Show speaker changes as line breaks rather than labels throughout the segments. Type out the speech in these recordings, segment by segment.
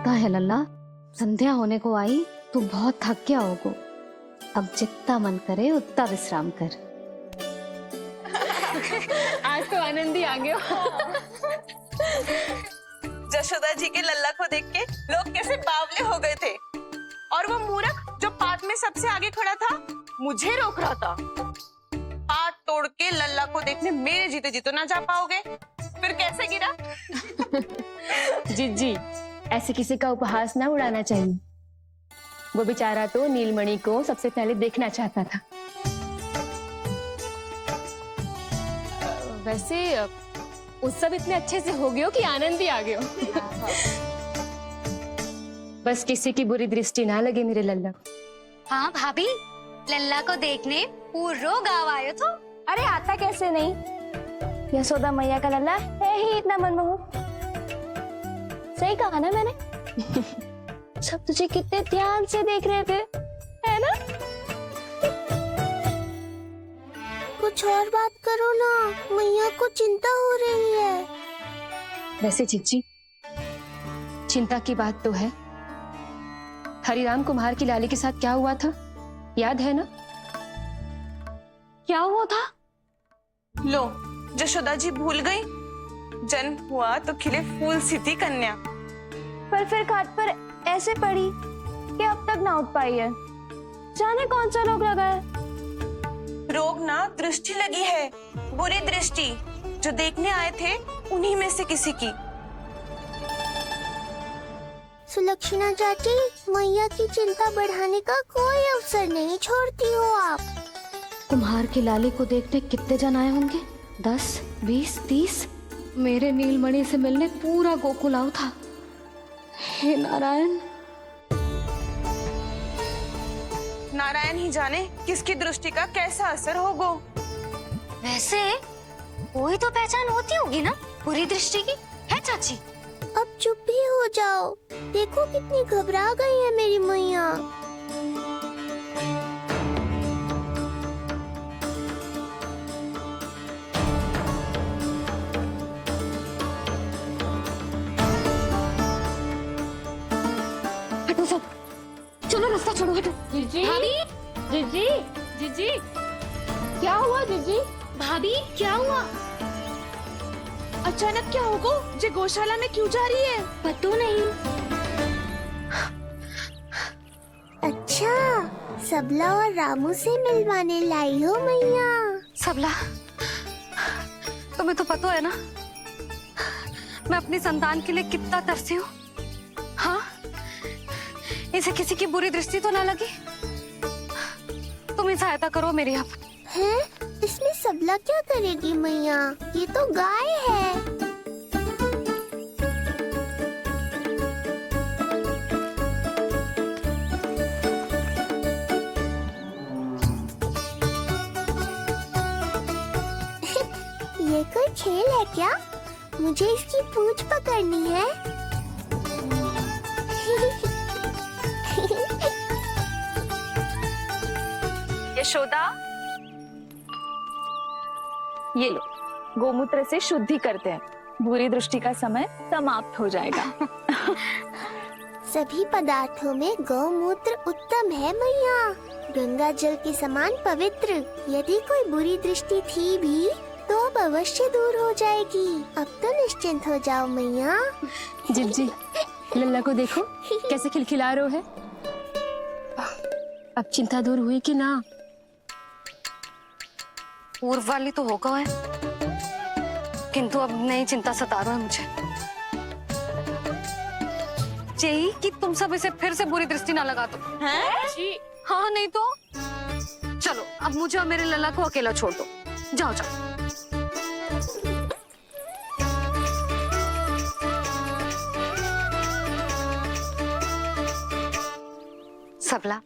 लगता है लल्ला संध्या होने को आई तो बहुत थक गया होगो। अब जितना मन करे उतना विश्राम कर।
आज तो आनंद ही आ गया।
जशोदा जी के लल्ला को देख के लोग कैसे बावले हो गए थे, और वो मूर्ख जो पात में सबसे आगे खड़ा था मुझे रोक रहा था। हाथ तोड़ के लल्ला को देखने मेरे जीते जी तो ना जा पाओगे, फिर कैसे गिरा?
जीजी, ऐसे किसी का उपहास ना उड़ाना चाहिए। वो बेचारा तो नीलमणि को सबसे पहले देखना चाहता था। वैसे उत्सव इतने अच्छे से हो गयो कि आनंद ही आ गयो। बस किसी की बुरी दृष्टि ना लगे मेरे लल्ला को।
हाँ भाभी, लल्ला को देखने पूरो गाँव आयो तो।
अरे आता कैसे नहीं, यशोदा मैया का लल्ला है ही इतना मनमोहक। सही कहा ना मैंने? सब तुझे कितने ध्यान से देख रहे थे, है ना?
कुछ और बात करो ना, मैया को चिंता हो रही है।
वैसे चिच्ची, चिंता की बात तो है। हरिराम कुम्हार की लाली के साथ क्या हुआ था, याद है ना?
क्या हुआ था?
लो, जशोदा जी भूल गई। जन्म हुआ तो खिले फूल सी थी कन्या,
पर फिर खाट पर ऐसे पड़ी कि अब तक ना उठ पाई है। जाने कौन सा रोग लगा है।
रोग ना दृष्टि लगी है, बुरी दृष्टि। जो देखने आए थे उन्हीं में से किसी की।
सुलक्षणा चाची, मैया की चिंता बढ़ाने का कोई अवसर नहीं छोड़ती हो आप।
कुम्हार की लाली को देखने कितने जन आए होंगे? 10, 20, 30। मेरे नीलमणि से मिलने पूरा गोकुल आओ था। हे नारायण।
नारायण ही जाने किसकी दृष्टि का कैसा असर होगो।
वैसे कोई तो पहचान होती होगी ना बुरी दृष्टि की, है चाची? अब चुप भी हो जाओ, देखो कितनी घबरा गई है मेरी मैया।
हटो सब, चलो रास्ता छोड़ो, हटो।
जीजी,
भाभी,
जीजी, जीजी, क्या हुआ जीजी?
भाभी क्या हुआ?
अचानक क्या होगो? जे गौशाला में क्यों जा रही है?
पतो नहीं।
अच्छा, सबला और रामू से मिलवाने लाई हो मैया।
सबला, तुम्हें तो पता है ना मैं अपनी संतान के लिए कितना तरसी हूँ। हाँ, इसे किसी की बुरी दृष्टि तो ना लगी? तुम ही सहायता करो मेरी। आप
हैं? इसमें सबला क्या करेगी मैया, ये तो गाय है। ये कोई खेल है क्या? मुझे इसकी पूंछ पकड़नी है।
यशोदा, ये लो, गोमूत्र से शुद्धि करते हैं। बुरी दृष्टि का समय समाप्त हो जाएगा।
सभी पदार्थों में गौमूत्र उत्तम है मैया, गंगा जल के समान पवित्र। यदि कोई बुरी दृष्टि थी भी तो अब अवश्य दूर हो जाएगी। अब तो निश्चिंत हो जाओ मैया।
जीजी, लल्ला को देखो कैसे खिलखिला रहे है। अब चिंता दूर हुई कि ना?
पूर्व वाली तो होगा है, किंतु अब नई चिंता सता रहा है मुझे। यही कि तुम सब इसे फिर से बुरी दृष्टि ना लगा दो।
हैं?
जी,
हाँ नहीं तो चलो, अब मुझे और मेरे लल्ला को अकेला छोड़ दो। जाओ जाओ। सबला,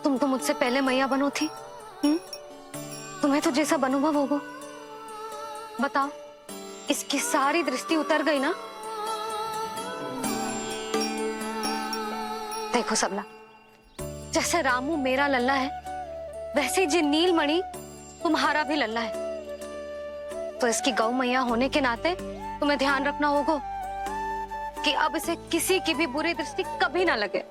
तुम तो मुझसे पहले मैया बनो थी। तुम्हें तो जैसा अनुभव होगा, बताओ, इसकी सारी दृष्टि उतर गई ना? देखो सबला, जैसे रामू मेरा लल्ला है, वैसे जी नीलमणि तुम्हारा भी लल्ला है। तो इसकी गौ मैया होने के नाते तुम्हें ध्यान रखना होगा। कि अब इसे किसी की भी बुरी दृष्टि कभी ना लगे।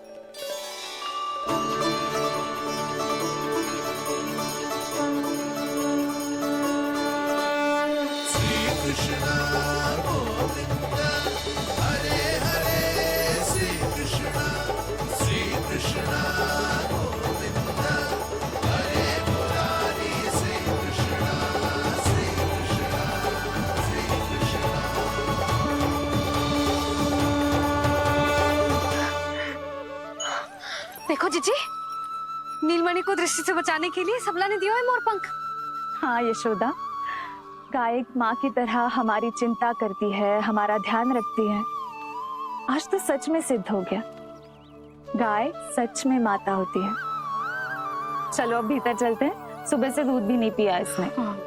देखो जीजी, नीलमणि को दृष्टि से बचाने के लिए सबला ने दिया है मोरपंख।
हाँ यशोदा, गाय एक माँ की तरह हमारी चिंता करती है, हमारा ध्यान रखती है। आज तो सच में सिद्ध हो गया, गाय सच में माता होती है। चलो अब भीतर चलते हैं, सुबह से दूध भी नहीं पिया इसने।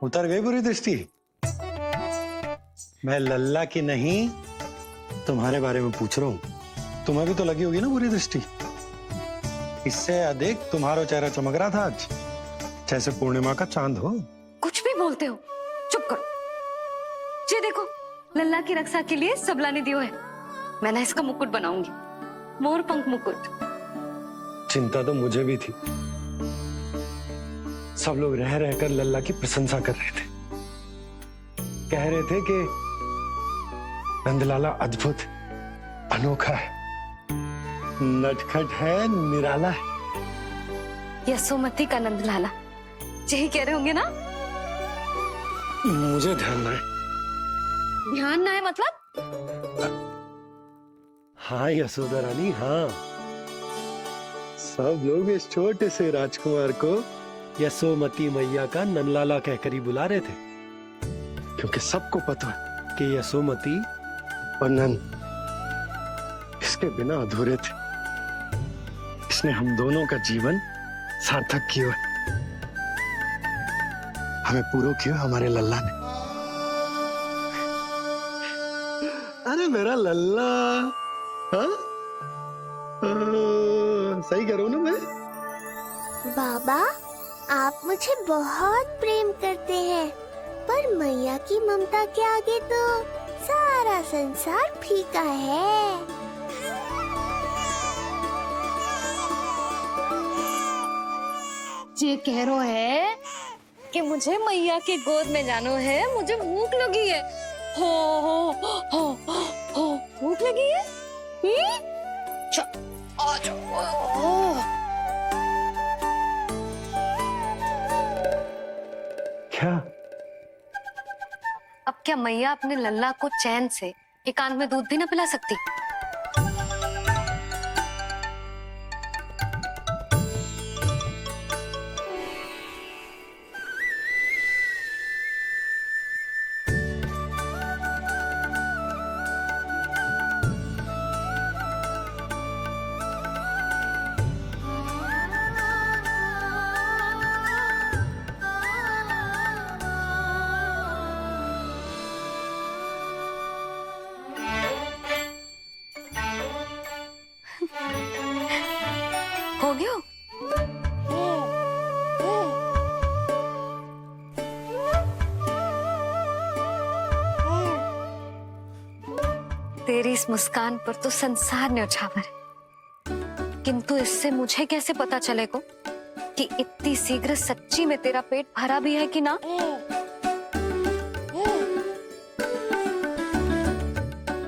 उतर गई बुरी दृष्टि? मैं लल्ला की नहीं तुम्हारे बारे में पूछ रहा हूं। तुम्हें भी तो लगी होगी ना बुरी दृष्टि। इससे अधिक तुम्हारा चेहरा चमक रहा था आज, जैसे पूर्णिमा का चांद हो।
कुछ भी बोलते हो, चुप करो। ये देखो, लल्ला की रक्षा के लिए सबला ने दियो है। मैं ना इसका मुकुट बनाऊंगी, मोरपंख मुकुट।
चिंता तो मुझे भी थी। सब लोग रह रहकर लल्ला की प्रशंसा कर रहे थे, कह रहे थे कि नंदलाला अद्भुत, अनोखा है, नटखट है, निराला है।
यशोमती का नंदलाला, यही कह रहे होंगे ना?
मुझे ध्यान ना है।
ध्यान ना है मतलब?
हाँ यशोदा रानी, हाँ। सब लोग इस छोटे से राजकुमार को यशोमती मैया का नंदलाला कहकर ही बुला रहे थे, क्योंकि सबको पता है कि यशोमती और नंद इसके बिना अधूरे थे। इसने हम दोनों का जीवन सार्थक किया है। हमें पूरा किया हमारे लल्ला ने। अरे मेरा लल्ला, हाँ? सही करो ना मैं?
बाबा, आप मुझे बहुत प्रेम करते हैं, पर मैया की ममता के आगे तो सारा संसार फीका है।
ये कह रो है कि मुझे मैया की गोद में जानो है, मुझे भूख लगी है। हो भूख लगी है? आ जाओ।
क्या?
अब क्या मैया अपने लल्ला को चैन से एकांत में दूध भी न पिला सकती? हो गया? तेरी इस मुस्कान पर तो संसार न्यौछावर है, किंतु इससे मुझे कैसे पता चलेगा कि इतनी शीघ्र सच्ची में तेरा पेट भरा भी है कि ना?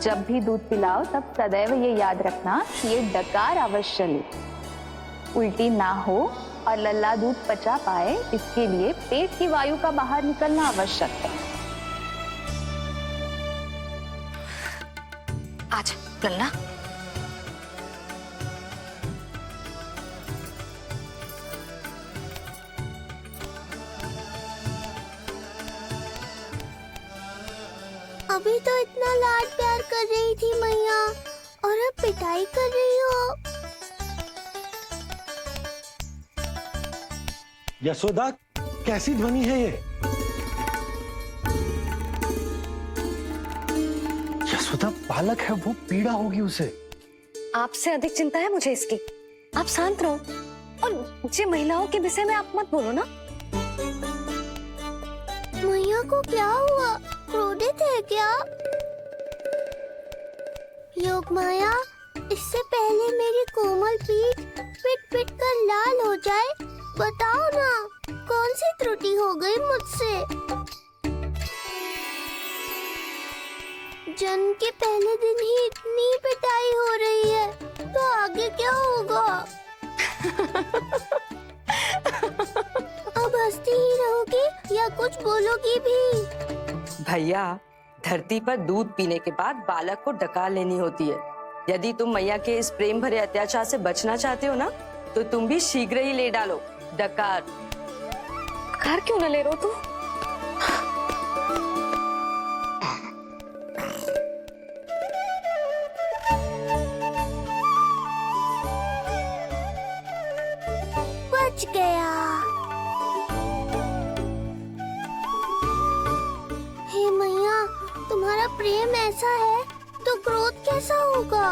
जब भी दूध पिलाओ तब सदैव ये याद रखना कि ये डकार अवश्य ले, उल्टी ना हो और लल्ला दूध पचा पाए, इसके लिए पेट की वायु का बाहर निकलना आवश्यक है।
आजा लल्ला।
अभी तो इतना लाड प्यार कर रही थी मैया, और अब पिटाई कर रही हो।
यशोदा, कैसी ध्वनि है ये? यशोदा, बालक है वो, पीड़ा होगी उसे।
आपसे अधिक चिंता है मुझे इसकी। आप शांत रहो, और ये महिलाओं के विषय में आप मत बोलो ना।
मैया को क्या हुआ? क्रोधित है क्या? योग माया, इससे पहले मेरी कोमल पीठ पिट पिट कर लाल हो जाए, बताओ ना कौन सी त्रुटि हो गई मुझसे? जन्म के पहले दिन ही इतनी पिटाई हो रही है, तो आगे क्या होगा? अब हंसती ही रहोगी या कुछ बोलोगी भी?
भैया, धरती पर दूध पीने के बाद बालक को डकार लेनी होती है। यदि तुम मैया के इस प्रेम भरे अत्याचार से बचना चाहते हो ना, तो तुम भी शीघ्र ही ले डालो डकार।
घर क्यों न ले रो तू?
बच गया। हे मैया, तुम्हारा प्रेम ऐसा है तो क्रोध कैसा होगा?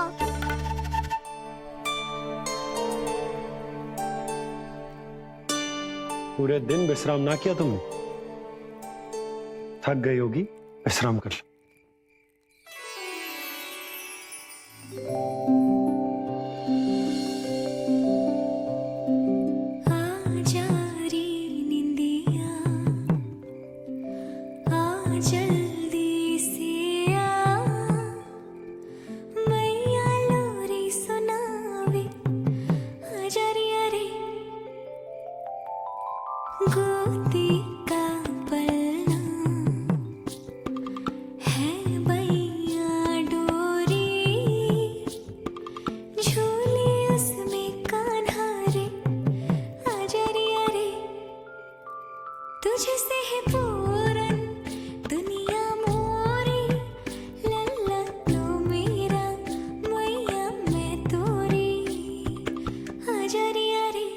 पूरे दिन विश्राम ना किया तुमने? थक गई होगी, विश्राम कर लो।
गोदी का पलना है बैया डोरी, झूले उसमें कान्हा रे, आजा रे अरे, तुझसे है पूरन दुनिया मोरी, लल्ला तू मेरा मैया मैं तोरी, आजा रे अरे।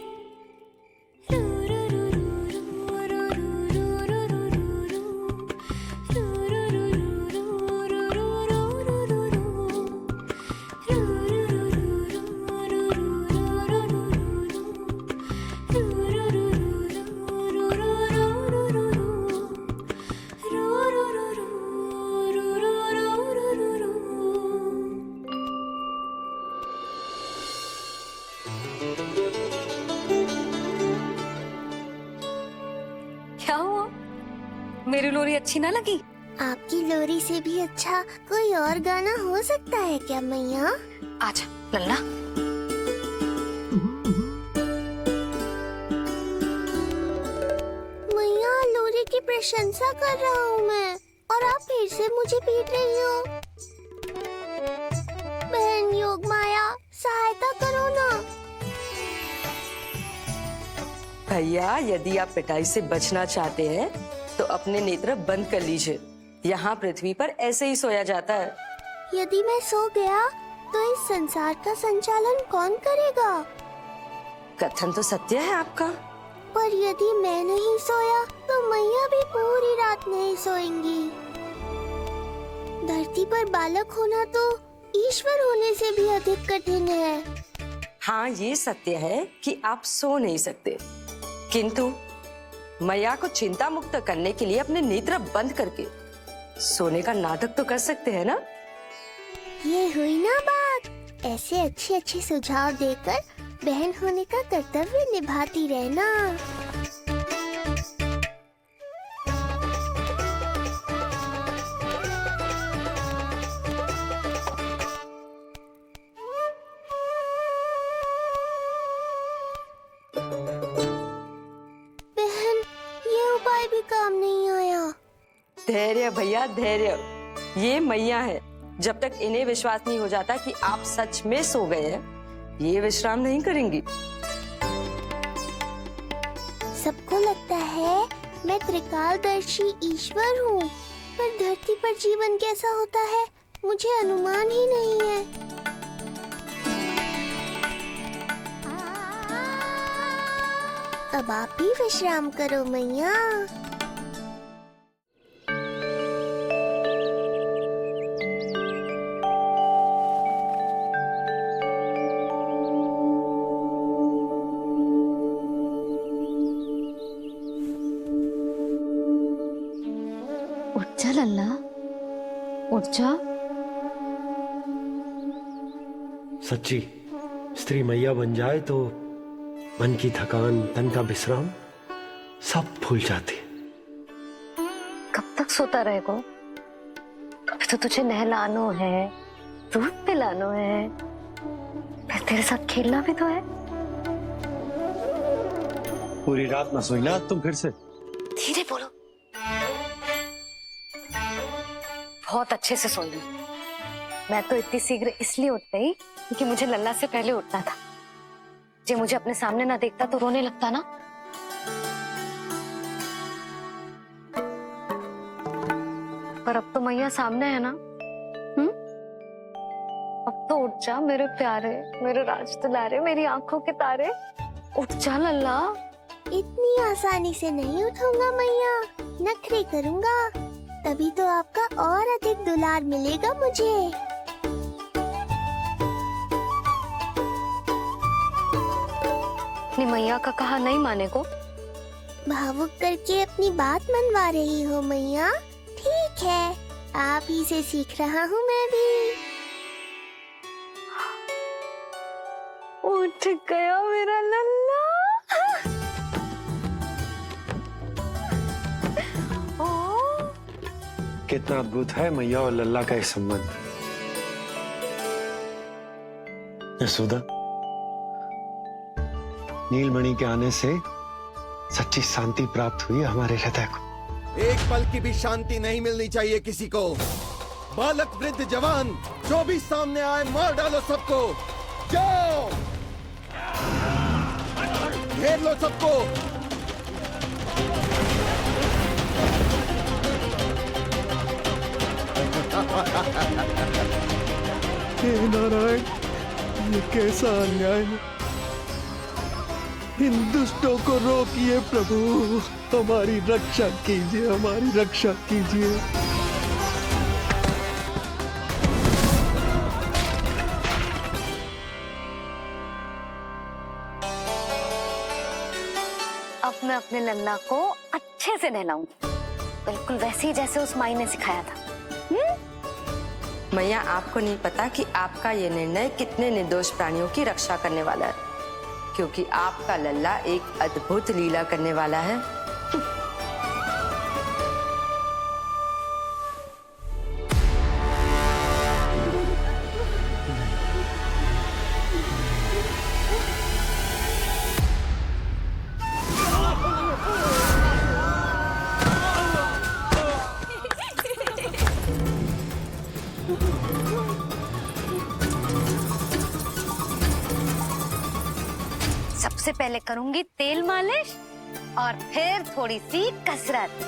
क्या हुआ? मेरी लोरी अच्छी ना लगी?
आपकी लोरी से भी अच्छा कोई और गाना हो सकता है क्या मैया?
आजा लल्ला।
मैया, लोरी की प्रशंसा कर रहा हूँ मैं, और आप फिर से मुझे पीट रही हो। बहन योग माया, सहायता करो ना।
भैया, यदि आप पिटाई से बचना चाहते हैं तो अपने नेत्र बंद कर लीजिए। यहाँ पृथ्वी पर ऐसे ही सोया जाता है।
यदि मैं सो गया तो इस संसार का संचालन कौन करेगा?
कथन तो सत्य है आपका।
पर यदि मैं नहीं सोया तो मैया भी पूरी रात नहीं सोएंगी। धरती पर बालक होना तो ईश्वर होने से भी अधिक कठिन है।
हाँ, ये सत्य है कि आप सो नहीं सकते, किंतु मैया को चिंता मुक्त करने के लिए अपने नेत्र बंद करके सोने का नाटक तो कर सकते हैं ना।
ये हुई ना बात। ऐसे अच्छे अच्छे सुझाव देकर बहन होने का कर्तव्य निभाती रहना। बहन, ये उपाय भी काम नहीं आया।
धैर्य भैया, धैर्य। ये मैया है, जब तक इन्हें विश्वास नहीं हो जाता कि आप सच में सो गए हैं, ये विश्राम नहीं करेंगी।
सबको लगता है मैं त्रिकालदर्शी ईश्वर हूँ, पर धरती पर जीवन कैसा होता है मुझे अनुमान ही नहीं है। अब आप भी विश्राम करो मैया।
लल्ला, उठ जा।
सच्ची स्त्री मैया बन जाए तो मन की थकान, तन का विश्राम सब भूल जाती है।
कब तक सोता रहेगा? अभी तो तुझे नहलानो है, दूध पिलानो है, फिर तेरे साथ खेलना भी तो है।
पूरी रात ना सोई ना तुम फिर से?
धीरे बोलो। बहुत अच्छे से सोई। मैं तो इतनी शीघ्र इसलिए उठ गई क्योंकि मुझे लल्ला से पहले उठना था। जो मुझे अपने सामने ना देखता तो रोने लगता ना। पर अब तो मैया सामने है ना। अब तो उठ जा मेरे प्यारे, मेरे राज दुलारे, मेरी आंखों के तारे। उठ जा लल्ला।
इतनी आसानी से नहीं उठूंगा मैया, नखरे करूंगा, तभी तो आपका और अधिक दुलार मिलेगा मुझे।
अपनी मैया का कहा नहीं माने को।
भावुक करके अपनी बात मनवा रही हो मैया। ठीक है, आप ही से सीख रहा हूँ मैं भी।
उठ गया मेरा लल्ला।
कितना अद्भुत है मैया और लल्ला का ये संबंध। यशोदा, नीलमणि के आने से सच्ची शांति प्राप्त हुई हमारे हृदय को।
एक पल की भी शांति नहीं मिलनी चाहिए किसी को। बालक, वृद्ध, जवान, जो भी सामने आए मार डालो सबको। जाओ, घेर लो सबको।
हे नारायण, ये कैसा अन्याय है। इन दुष्टों को रोकिए प्रभु, हमारी रक्षा कीजिए, हमारी रक्षा कीजिए।
अब मैं अपने लल्ला को अच्छे से नहलाऊंगी, बिल्कुल वैसे ही जैसे उस माई ने सिखाया था।
मैया, आपको नहीं पता कि आपका ये निर्णय कितने निर्दोष प्राणियों की रक्षा करने वाला है, क्योंकि आपका लल्ला एक अद्भुत लीला करने वाला है।
सबसे पहले करूंगी तेल मालिश और फिर थोड़ी सी कसरत।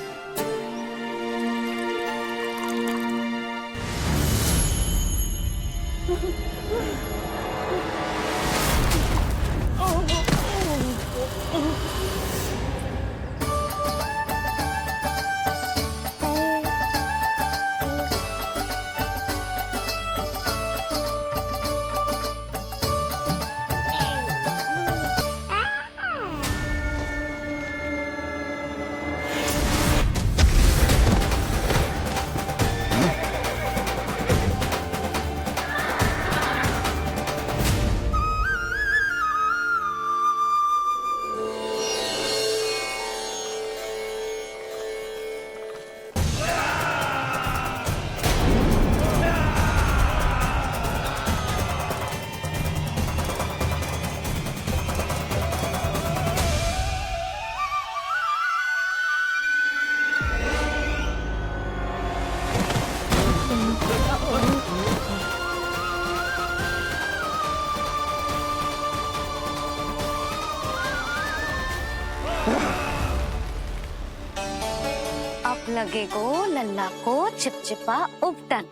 अब लगेगो लल्ला को चिपचिपा उपटन।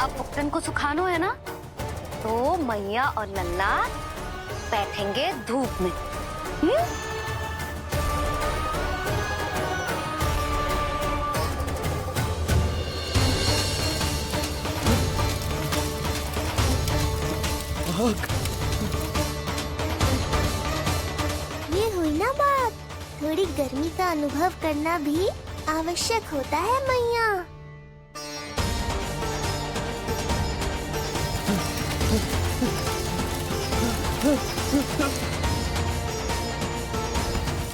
अब पैटर्न को सुखानो है ना, तो मैया और लल्ला बैठेंगे धूप में।
ये हुई ना बात। थोड़ी गर्मी का अनुभव करना भी आवश्यक होता है मैया।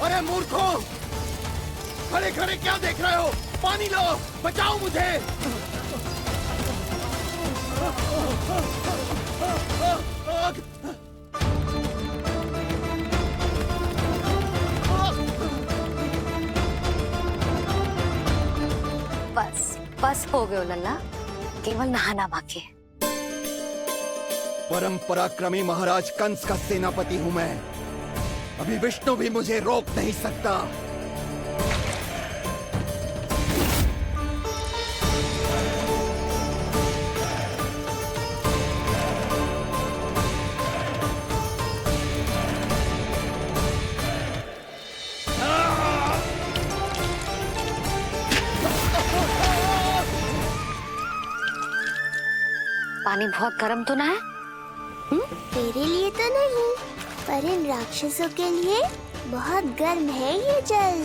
अरे मूर्खों, खड़े खड़े क्या देख रहे हो? पानी लो, बचाओ मुझे। आग!
बस बस हो गए लल्ला, केवल नहाना बाकी है।
परम पराक्रमी महाराज कंस का सेनापति हूं मैं। अभी विष्णु भी मुझे रोक नहीं सकता।
पानी बहुत गर्म तो ना है?
तेरे लिए तो नहीं, पर इन राक्षसों के लिए बहुत गर्म है ये जल।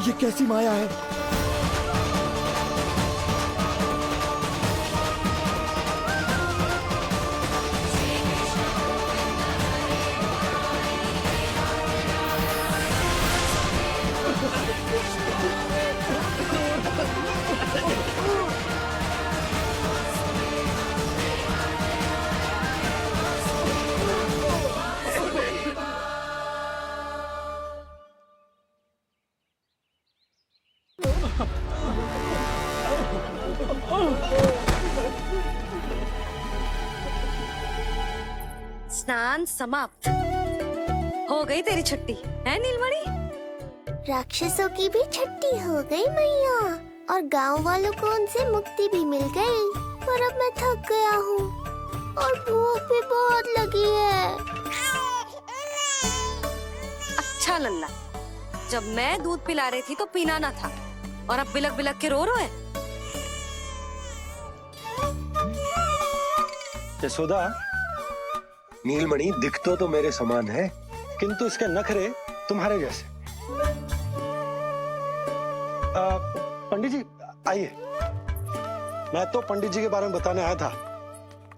ये कैसी माया है?
स्नान समाप्त। हो गई तेरी छुट्टी है नीलमणि?
राक्षसों की भी छुट्टी हो गई मैया, और गांव वालों को उनसे मुक्ति भी मिल गई। पर अब मैं थक गया हूँ और भूख भी बहुत लगी है।
अच्छा लल्ला, जब मैं दूध पिला रही थी तो पीना ना था, और अब बिलक बिलक के रो है।
यशोदा, नीलमणि दिख तो मेरे समान है, किंतु इसके नखरे तुम्हारे जैसे। पंडित जी आइए। मैं तो पंडित जी के बारे में बताने आया था,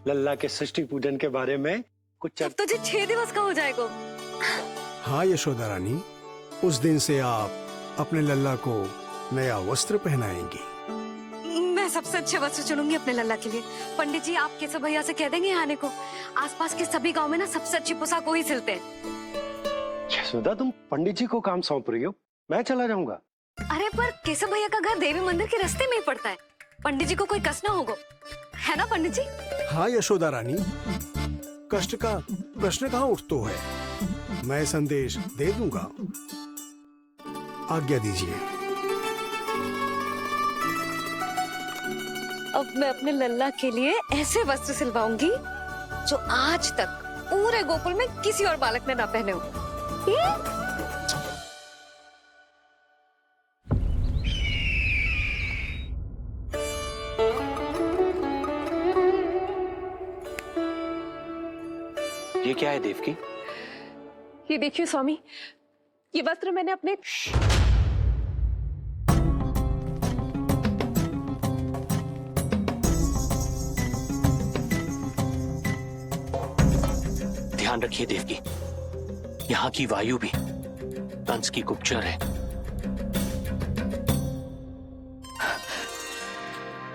लल्ला के षष्ठी पूजन के बारे में कुछ।
अब तुझे 6 दिवस का हो जाएगा।
हाँ यशोदा रानी, उस दिन से आप अपने लल्ला को नया वस्त्र पहनाएंगी।
मैं सबसे अच्छे वस्त्र चुनूंगी अपने लल्ला के लिए। पंडित जी आप केशव भैया से कह देंगे आने को। आसपास के सभी गांव में ना सबसे अच्छी पोशाक वही सिलते हैं।
यशोदा, तुम पंडित जी को काम सौंप रही हो, मैं चला जाऊंगा।
अरे पर केशव भैया का घर देवी मंदिर के रास्ते में ही पड़ता है, पंडित जी को कोई कष्ट ना होगा, है ना पंडित जी?
हाँ यशोदा रानी, कष्ट का प्रश्न कहाँ उठतो है। मैं संदेश दे दूंगा, आज्ञा दीजिए।
अब मैं अपने लल्ला के लिए ऐसे वस्त्र सिलवाऊंगी जो आज तक पूरे गोकुल में किसी और बालक ने ना पहने हो।
ये क्या है देवकी?
ये देखिए स्वामी, ये वस्त्र मैंने अपने
ध्यान रखिए देवकी, यहाँ की वायु भी कंस की गुप्तचर है।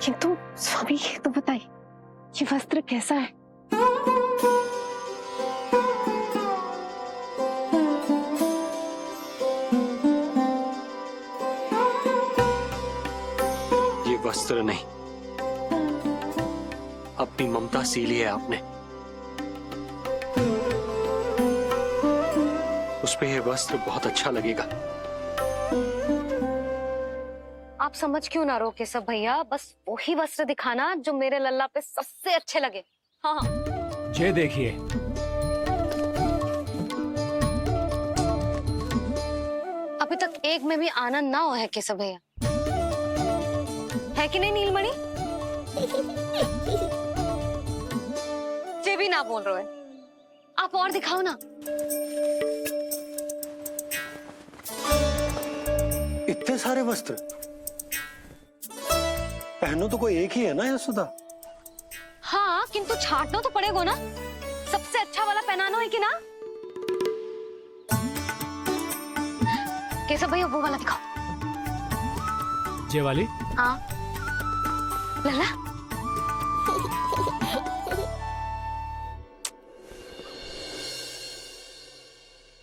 किंतु स्वामी ये तो बताइए, ये वस्त्र कैसा है?
वस्त्र नहीं, अपनी ममता सी ली है आपने। उस पे ये वस्त्र बहुत अच्छा लगेगा।
आप समझ क्यों ना रहो केशव भैया, बस वही वस्त्र दिखाना जो मेरे लल्ला पे सबसे अच्छे लगे। हाँ हाँ।
ये देखिए,
अभी तक एक में भी आनंद ना हो है केशव भैया, है कि नहीं नीलमणि? ये भी ना बोल रहे हो, आप और दिखाओ ना।
इतने सारे वस्त्र पहनो तो कोई एक ही है ना यशोदा?
हाँ, किंतु छांटना तो पड़ेगा ना, सबसे अच्छा वाला पहनाना है कि ना? केशव भैया वो वाला दिखाओ।
ये वाली?
हाँ लल्ला।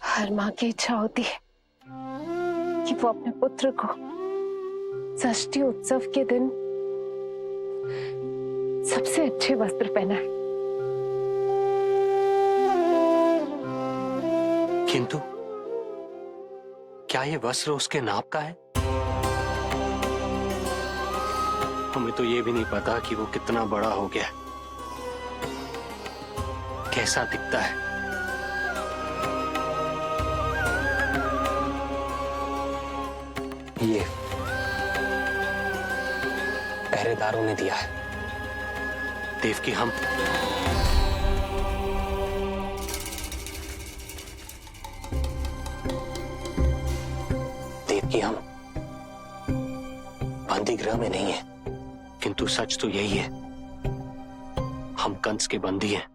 हर माँ की इच्छा होती है कि वो अपने पुत्र को षष्ठी उत्सव के दिन सबसे अच्छे वस्त्र पहनाए।
किंतु क्या ये वस्त्र उसके नाप का है? हमें तो ये भी नहीं पता कि वो कितना बड़ा हो गया, कैसा दिखता है।
ये पहरेदारों ने दिया है।
देवकी, हम
देवकी, हम बंदी गृह में नहीं है।
किंतु सच तो यही है, हम कंस के बंदी हैं।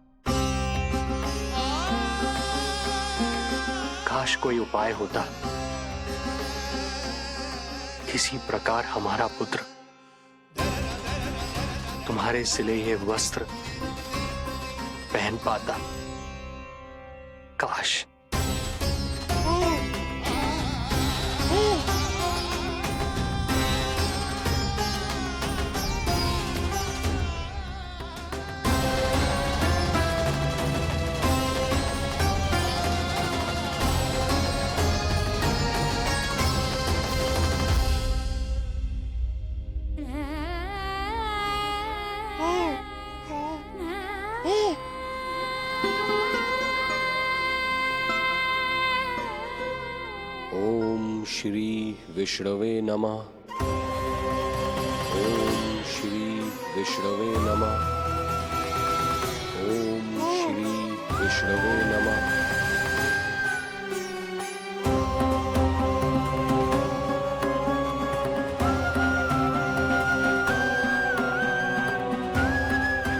काश कोई उपाय होता, किसी प्रकार हमारा पुत्र तुम्हारे सिले ये वस्त्र पहन पाता। काश।
ओम श्री विष्णवे नमः। ओम श्री विष्णवे नमः। ओम श्री विष्णवे नमः।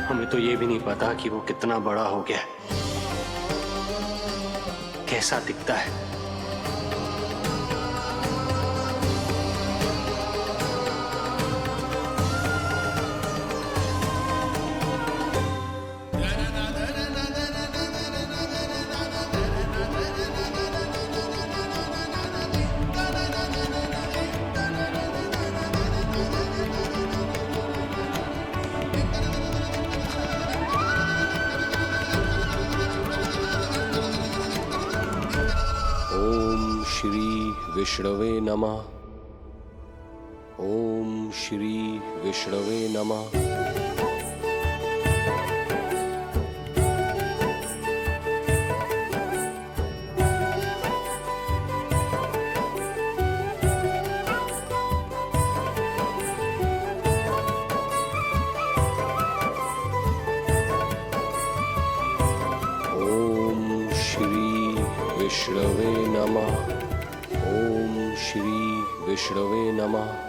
हमें तो ये भी नहीं पता कि वो कितना बड़ा हो गया, कैसा दिखता है।
ओम श्री विष्णवे नमः। ओम श्री विष्णवे नमः। ओम श्री विष्णवे नमः। ओम श्री विष्णवे नमः।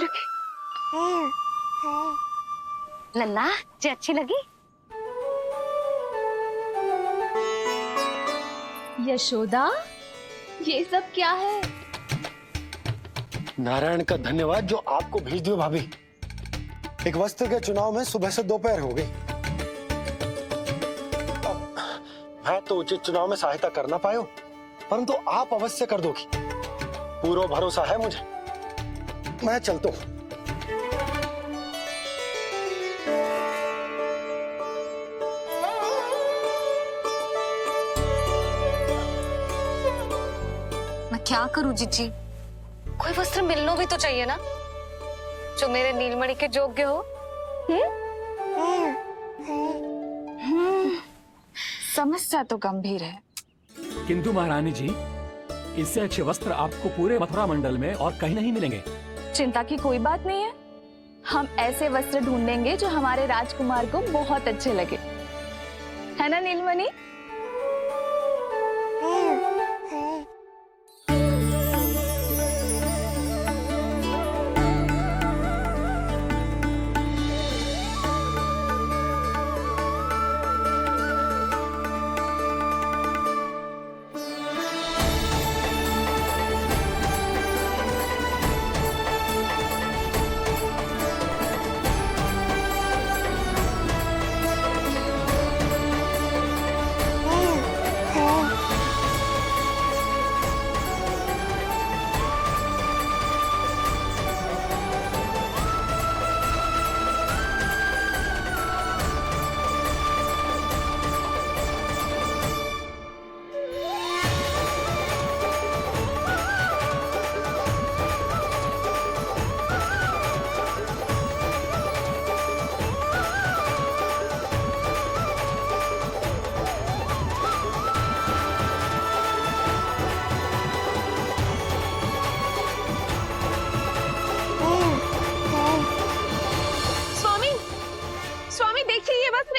लगी? लल्ला जी अच्छी लगी?
यशोदा, ये सब क्या है?
नारायण का धन्यवाद जो आपको भेज दियो भाभी। एक वस्त्र के चुनाव में सुबह से दोपहर हो गई। मैं तो उचित चुनाव में सहायता कर ना पायो, परंतु आप अवश्य कर दोगी, पूरा भरोसा है मुझे। मैं चलता हूं।
मैं क्या करूं जीजी? कोई वस्त्र मिलना भी तो चाहिए ना, जो मेरे नीलमणि के योग्य हो।
समस्या तो गंभीर है,
किंतु महारानी जी, इससे अच्छे वस्त्र आपको पूरे मथुरा मंडल में और कहीं नहीं मिलेंगे।
चिंता की कोई बात नहीं है, हम ऐसे वस्त्र ढूंढेंगे जो हमारे राजकुमार को बहुत अच्छे लगे, है ना नीलमणि?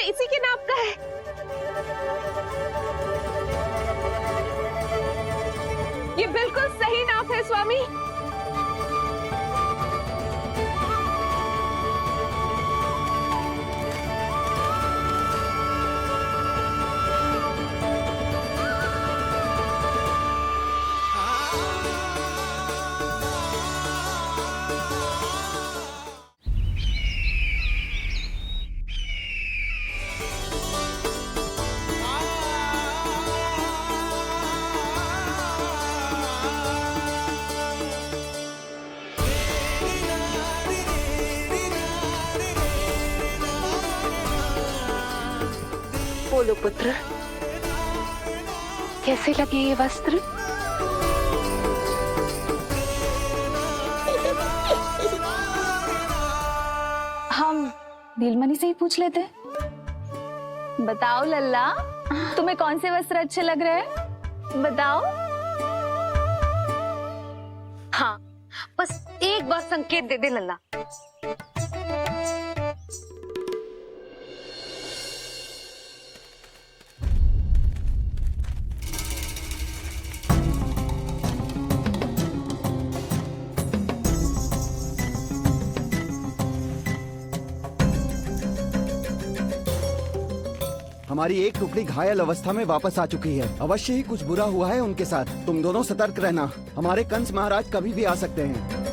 इसी के नाप का है। ये बिल्कुल सही नाप है स्वामी। बोलो पुत्र, कैसे लगे ये वस्त्र?
हम नीलमणि से ही पूछ लेते। बताओ लल्ला, तुम्हें कौन से वस्त्र अच्छे लग रहे हैं? बताओ।
हाँ, बस एक बार संकेत दे दे लल्ला।
हमारी एक टुकड़ी घायल अवस्था में वापस आ चुकी है। अवश्य ही कुछ बुरा हुआ है उनके साथ। तुम दोनों सतर्क रहना। हमारे कंस महाराज कभी भी आ सकते हैं।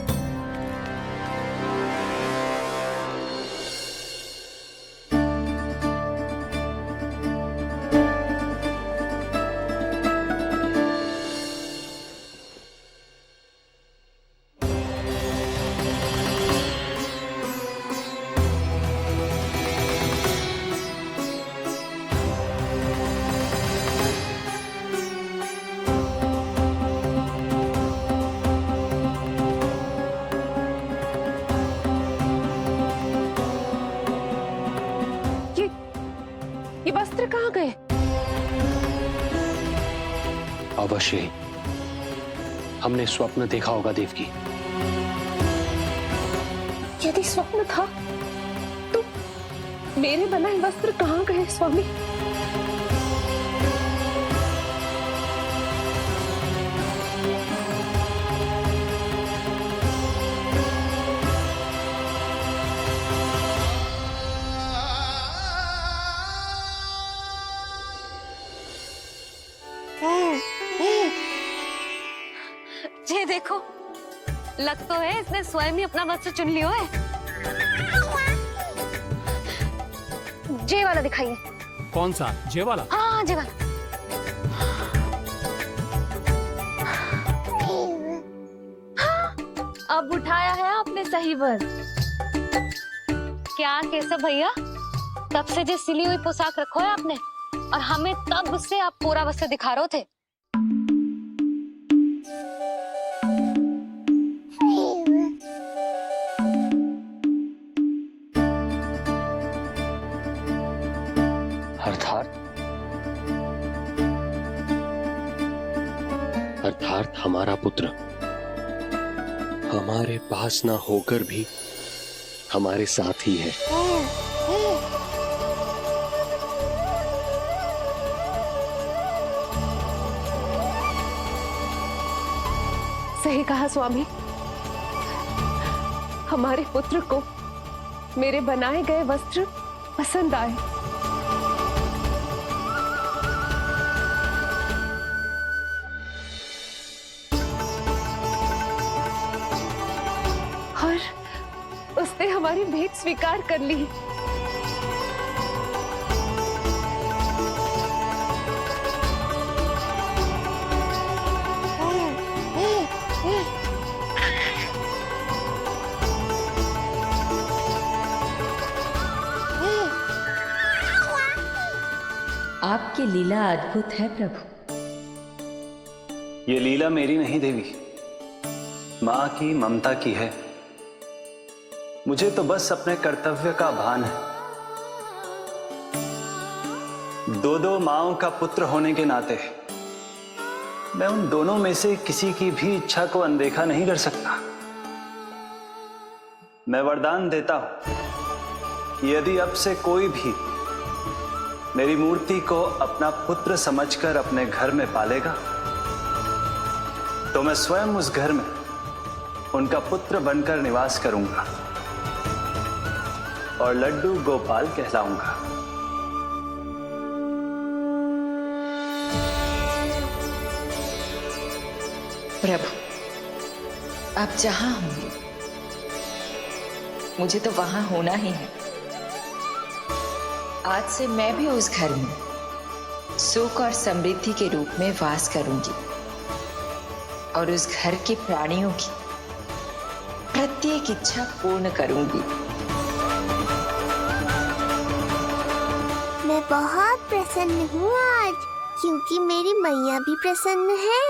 ये वस्त्र कहाँ गए?
अवश्य ही हमने स्वप्न देखा होगा देवकी।
यदि स्वप्न था तो मेरे बनाए वस्त्र कहाँ गए स्वामी?
लग तो है इसने स्वयं ही अपना वस्त्र चुन लियो है। जे वाला दिखाइए।
कौन सा? जे वाला?
हाँ जे वाला।
अब उठाया है आपने सही वर।
क्या केशव भैया, तब से जो सिली हुई पोशाक रखो है आपने, और हमें तब से आप पूरा वस्त्र दिखा रहे थे।
अर्थात हमारा पुत्र हमारे पास ना होकर भी हमारे साथ ही है।
सही कहा स्वामी, हमारे पुत्र को मेरे बनाए गए वस्त्र पसंद आए। और उसने हमारी भेंट स्वीकार कर ली।
आपकी लीला अद्भुत है प्रभु।
ये लीला मेरी नहीं देवी, मां की ममता की है। मुझे तो बस अपने कर्तव्य का भान है। दो माओं का पुत्र होने के नाते मैं उन दोनों में से किसी की भी इच्छा को अनदेखा नहीं कर सकता। मैं वरदान देता हूं कि यदि अब से कोई भी मेरी मूर्ति को अपना पुत्र समझकर अपने घर में पालेगा, तो मैं स्वयं उस घर में उनका पुत्र बनकर निवास करूंगा और लड्डू गोपाल कहलाऊंगा।
प्रभु, आप जहां होंगे मुझे तो वहां होना ही है। आज से मैं भी उस घर में सुख और समृद्धि के रूप में वास करूंगी और उस घर के प्राणियों की प्रत्येक इच्छा पूर्ण करूंगी।
मैं बहुत प्रसन्न हूँ आज, क्योंकि मेरी मैया भी प्रसन्न है